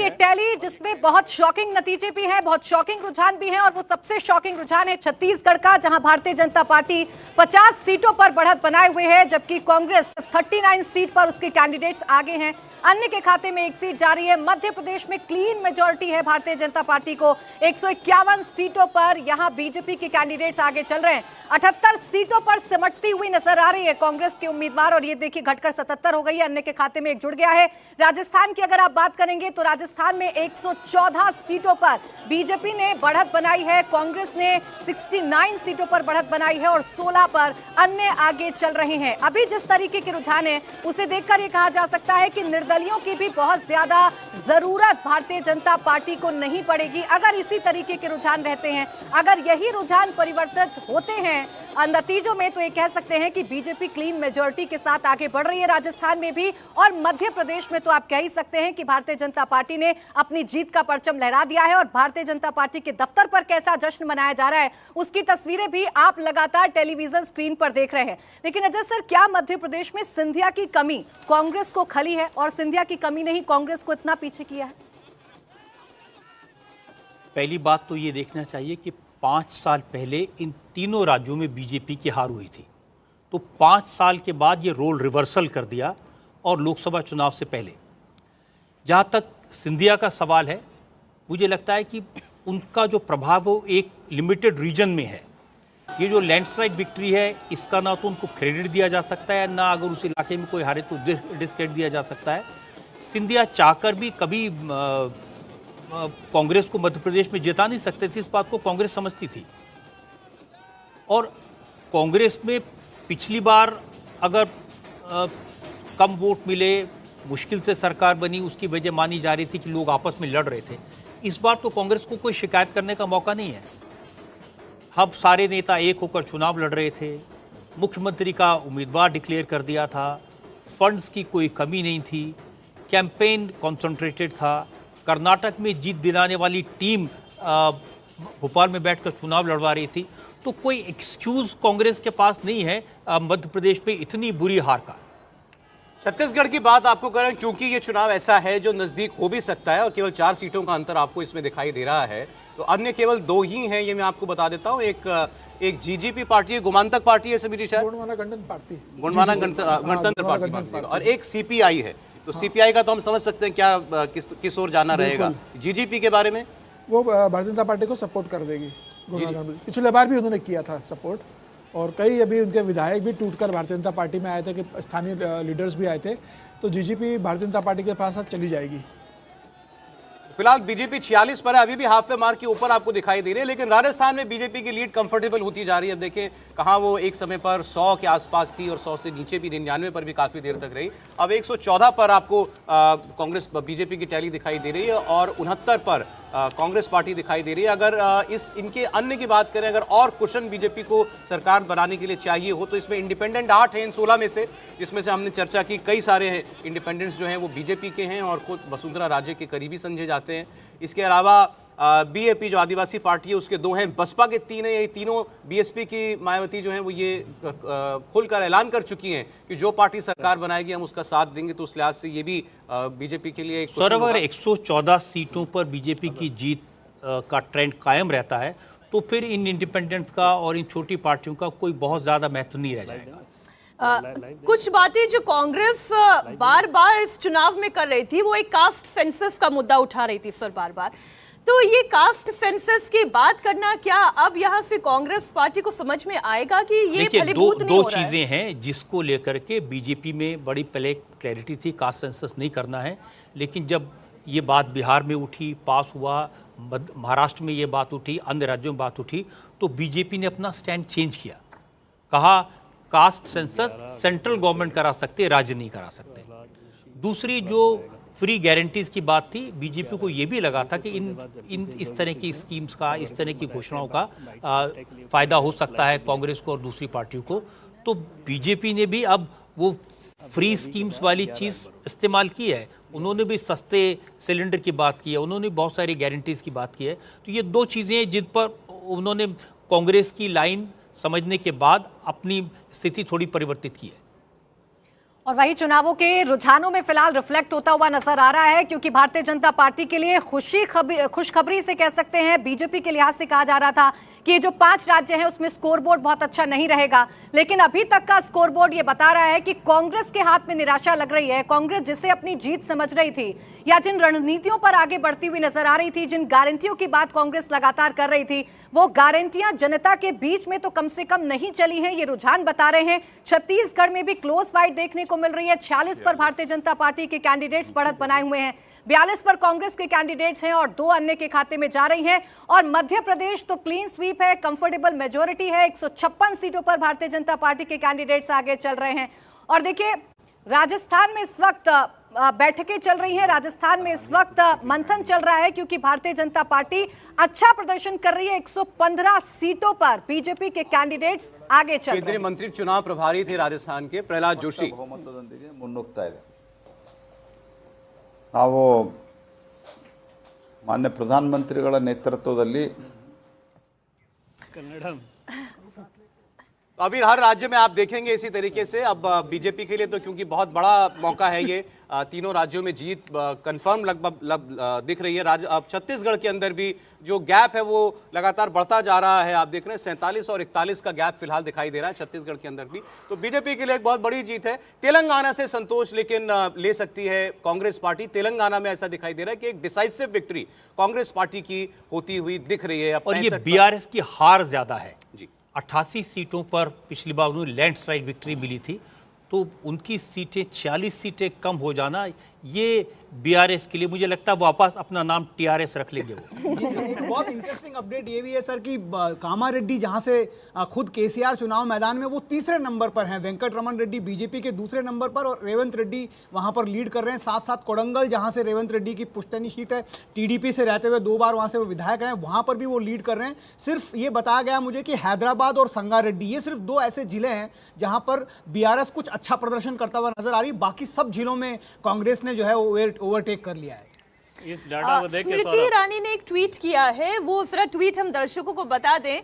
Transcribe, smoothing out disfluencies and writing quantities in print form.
ये टैली जिसमें बहुत शॉकिंग नतीजे भी हैं, बहुत शॉकिंग रुझान भी हैं, और वो सबसे शॉकिंग रुझान है छत्तीसगढ़ का, जहां भारतीय जनता पार्टी 50 सीटों पर बढ़त बनाए हुए है, जबकि कांग्रेस 39 सीट पर उसके कैंडिडेट्स आगे हैं। अन्य के खाते में 1 सीट जारी है। मध्य प्रदेश में क्लीन मेजॉरिटी है भारतीय जनता पार्टी को, 151 सीटों पर यहां बीजेपी के कैंडिडेट्स आगे चल रहे हैं। 78 सीटों पर सिमटती हुई नजर आ रही है कांग्रेस के उम्मीदवार, और ये देखिए घटकर 77 हो गई है, अन्य के खाते में 1 जुड़ गया है। राजस्थान की अगर आप बात करेंगे तो राजस्थान में 114 सीटों पर बीजेपी ने बढ़त बनाई है, कांग्रेस ने 69 सीटों पर बढ़त बनाई है और 16 पर अन्य आगे चल रहे हैं। अभी जिस तरीके के रुझान है उसे देखकर यह कहा जा सकता है कि निर्दलियों की भी बहुत ज्यादा जरूरत भारतीय जनता पार्टी को नहीं पड़ेगी। अगर इसी तरीके के रुझान रहते हैं, अगर यही रुझान परिवर्तित होते हैं नतीजों में, तो ये कह सकते हैं कि बीजेपी क्लीन मेजॉरिटी के साथ आगे बढ़ रही है राजस्थान में भी, और मध्य प्रदेश में तो आप कह ही सकते हैं कि भारतीय जनता पार्टी ने अपनी जीत का परचम लहरा दिया है। और भारतीय जनता पार्टी के दफ्तर पर कैसा जश्न मनाया जा रहा है उसकी तस्वीरें भी आप लगातार टेलीविजन स्क्रीन पर देख रहे हैं। लेकिन अजय सर, क्या मध्य प्रदेश में सिंधिया की कमी कांग्रेस को खली है, और सिंधिया की कमी ने ही कांग्रेस को इतना पीछे किया है? पहली बात तो ये देखना चाहिए कि 5 साल पहले इन तीनों राज्यों में बीजेपी की हार हुई थी, तो 5 साल के बाद ये रोल रिवर्सल कर दिया। और लोकसभा चुनाव से पहले जहाँ तक सिंधिया का सवाल है, मुझे लगता है कि उनका जो प्रभाव वो एक लिमिटेड रीजन में है। ये जो लैंडस्लाइड विक्ट्री है, इसका ना तो उनको क्रेडिट दिया जा सकता है, ना अगर उस इलाके में कोई हारे तो डिस्क्रेडिट दिया जा सकता है। सिंधिया चाहकर भी कभी कांग्रेस को मध्य प्रदेश में जिता नहीं सकते थे, इस बात को कांग्रेस समझती थी। और कांग्रेस में पिछली बार अगर कम वोट मिले, मुश्किल से सरकार बनी, उसकी वजह मानी जा रही थी कि लोग आपस में लड़ रहे थे। इस बार तो कांग्रेस को कोई शिकायत करने का मौका नहीं है। अब सारे नेता एक होकर चुनाव लड़ रहे थे, मुख्यमंत्री का उम्मीदवार डिक्लेयर कर दिया था, फंड्स की कोई कमी नहीं थी, कैंपेन कॉन्सेंट्रेटेड था, कर्नाटक में जीत दिलाने वाली टीम भोपाल में बैठकर चुनाव लड़वा रही थी। तो कोई एक्सक्यूज कांग्रेस के पास नहीं है मध्य प्रदेश में इतनी बुरी हार का। छत्तीसगढ़ की बात आपको करें, क्योंकि ये चुनाव ऐसा है जो नजदीक हो भी सकता है और केवल 4 सीटों का अंतर आपको इसमें दिखाई दे रहा है, तो अन्य केवल 2 ही हैं, ये मैं आपको बता देता हूं। एक जीजीपी पार्टी है, गोमांतक पार्टी है समिति, शायद गोंडवाना गणतंत्र पार्टी, और एक सीपीआई है। तो सीपीआई का तो हम समझ सकते हैं क्या किस ओर जाना रहेगा। जीजीपी के बारे में वो भारतीय जनता पार्टी को सपोर्ट कर देगी। पिछले बार भी उन्होंने किया था सपोर्ट, और कई अभी उनके विधायक भी टूटकर भारतीय जनता पार्टी में आए थे, कि स्थानीय लीडर्स भी आए थे। तो जीजीपी भारतीय जनता पार्टी के पास चली जाएगी। फिलहाल बीजेपी 46 पर है, अभी भी हाफ वे मार्क के ऊपर आपको दिखाई दे रही है, लेकिन राजस्थान में बीजेपी की लीड कंफर्टेबल होती जा रही है। अब देखें कहाँ वो एक समय पर 100 के आसपास थी और 100 से नीचे भी 99 पर भी काफ़ी देर तक रही। अब 114 पर आपको कांग्रेस बीजेपी की टैली दिखाई दे रही है और 69 पर कांग्रेस पार्टी दिखाई दे रही है। अगर इनके अन्य की बात करें, अगर और कुशन बीजेपी को सरकार बनाने के लिए चाहिए हो, तो इसमें इंडिपेंडेंट 8 हैं इन 16 में से, जिसमें से हमने चर्चा की कई सारे हैं इंडिपेंडेंट्स जो हैं वो बीजेपी के हैं और खुद वसुंधरा राजे के करीबी समझे जाते हैं। इसके अलावा बीएपी जो आदिवासी पार्टी है उसके 2 हैं, बसपा के 3 हैं। ये तीनों बीएसपी की मायावती जो हैं वो ये खुलकर ऐलान कर चुकी हैं कि जो पार्टी सरकार बनाएगी हम उसका साथ देंगे। तो उस लिहाज से ये भी बीजेपी के लिए सर, अगर 114 सीटों पर बीजेपी की जीत का ट्रेंड कायम रहता है, तो फिर इन इंडिपेंडेंट्स का और इन छोटी पार्टियों का कोई बहुत ज़्यादा महत्व नहीं रह जाएगा। कुछ बातें जो कांग्रेस बार बार इस चुनाव में कर रही थी, वो एक कास्ट सेंसस का मुद्दा उठा रही थी सर बार बार। तो ये कास्ट सेंसस की बात करना, क्या अब यहाँ से कांग्रेस पार्टी को समझ में आएगा कि ये फलीभूत नहीं हो रहा है? दो चीजें हैं जिसको लेकर के बीजेपी में बड़ी पहले क्लैरिटी थी, कास्ट सेंसस नहीं करना है। लेकिन जब ये बात बिहार में उठी, पास हुआ, महाराष्ट्र में ये बात उठी, अन्य राज्यों में बात उठी, तो बीजेपी ने अपना स्टैंड चेंज किया। कहा कास्ट सेंसस सेंट्रल गवर्नमेंट करा सकते, राज्य नहीं करा सकते। दूसरी जो फ्री गारंटीज की बात थी, बीजेपी को ये भी लगा था कि इन इस तरह की स्कीम्स का, इस तरह की घोषणाओं का फायदा हो सकता है कांग्रेस को और दूसरी पार्टियों को। तो बीजेपी ने भी अब वो फ्री स्कीम्स वाली चीज़ इस्तेमाल की है। उन्होंने भी सस्ते सिलेंडर की बात की है, उन्होंने बहुत सारी गारंटीज की बात की है। तो ये 2 चीज़ें जिन पर उन्होंने कांग्रेस की लाइन समझने के बाद अपनी स्थिति थोड़ी परिवर्तित की है। और वही चुनावों के रुझानों में फिलहाल रिफ्लेक्ट होता हुआ नजर आ रहा है, क्योंकि भारतीय जनता पार्टी के लिए खुशखबरी से कह सकते हैं, बीजेपी के लिहाज से कहा जा रहा था कि ये जो 5 राज्य हैं उसमें स्कोरबोर्ड बहुत अच्छा नहीं रहेगा, लेकिन अभी तक का स्कोरबोर्ड ये बता रहा है कि कांग्रेस के हाथ में निराशा लग रही है। कांग्रेस जिसे अपनी जीत समझ रही थी या जिन रणनीतियों पर आगे बढ़ती हुई नजर आ रही थी, जिन गारंटियों की बात कांग्रेस लगातार कर रही थी, वो गारंटियां जनता के बीच में तो कम से कम नहीं चली हैं, ये रुझान बता रहे हैं। छत्तीसगढ़ में भी क्लोज फाइट देखने को मिल रही है। 46 पर भारतीय जनता पार्टी के कैंडिडेट्स बढ़त बनाए हुए हैं, 42 पर कांग्रेस के कैंडिडेट्स हैं और 2 अन्य के खाते में जा रही हैं। और मध्य प्रदेश तो क्लीन स्वीप है, कंफर्टेबल मेजोरिटी है, 156 सीटों पर भारतीय जनता पार्टी के कैंडिडेट्स आगे चल रहे हैं। और देखिए, राजस्थान में इस वक्त बैठकें चल रही हैं, राजस्थान में इस वक्त मंथन चल रहा है, क्योंकि भारतीय जनता पार्टी अच्छा प्रदर्शन कर रही है। 115 सीटों पर बीजेपी के कैंडिडेट्स आगे चल रहे हैं। केंद्रीय मंत्री चुनाव प्रभारी थे राजस्थान के प्रहलाद जोशी। ಬಹುಮತದೊಂದಿಗೆ ಮುನ್ನುಗ್ತಾ ಇದೆ. ನಾವು ಮಾನ್ಯ ಪ್ರಧಾನಮಂತ್ರಿಗಳ ನೇತೃತ್ವದಲ್ಲಿ अभी हर राज्य में आप देखेंगे इसी तरीके से। अब बीजेपी के लिए तो क्योंकि बहुत बड़ा मौका है ये, तीनों राज्यों में जीत कंफर्म लगभग दिख रही है। अब छत्तीसगढ़ के अंदर भी जो गैप है वो लगातार बढ़ता जा रहा है। आप देख रहे हैं 47 और 41 का गैप फिलहाल दिखाई दे रहा है छत्तीसगढ़ के अंदर भी। तो बीजेपी के लिए एक बहुत बड़ी जीत है। तेलंगाना से संतोष लेकिन ले सकती है कांग्रेस पार्टी। तेलंगाना में ऐसा दिखाई दे रहा है कि एक डिसाइसिव विक्ट्री कांग्रेस पार्टी की होती हुई दिख रही है। और ये बीआरएस की हार ज्यादा है जी। 88 सीटों पर पिछली बार उन्हें लैंडस्लाइड विक्ट्री मिली थी, तो उनकी सीटें 40 सीटें कम हो जाना, ये बीआरएस के लिए मुझे लगता है वापस अपना नाम टीआरएस रख लेंगे वो। एक बहुत इंटरेस्टिंग अपडेट ये भी है सर कि कामारेड्डी जहां से खुद केसीआर चुनाव मैदान में वो तीसरे नंबर पर हैं, वेंकट रमन रेड्डी बीजेपी के दूसरे नंबर पर और रेवंत रेड्डी वहां पर लीड कर रहे हैं। साथ साथ कोडंगल जहां से रेवंत रेड्डी की पुश्तैनी सीट है, टीडीपी से रहते हुए 2 बार वहां से वो विधायक रहे हैं, वहां पर भी वो लीड कर रहे हैं। सिर्फ ये बताया गया मुझे कि हैदराबाद और संगारेड्डी ये सिर्फ 2 ऐसे जिले हैं जहां पर बीआरएस कुछ अच्छा प्रदर्शन करता हुआ नजर आ रही। बाकी सब जिलों में कांग्रेस ने जो है ओवरटेक कर लिया है। इस डाटा को देख के स्मृति ईरानी ने एक ट्वीट किया है, वो जरा ट्वीट हम दर्शकों को बता दें।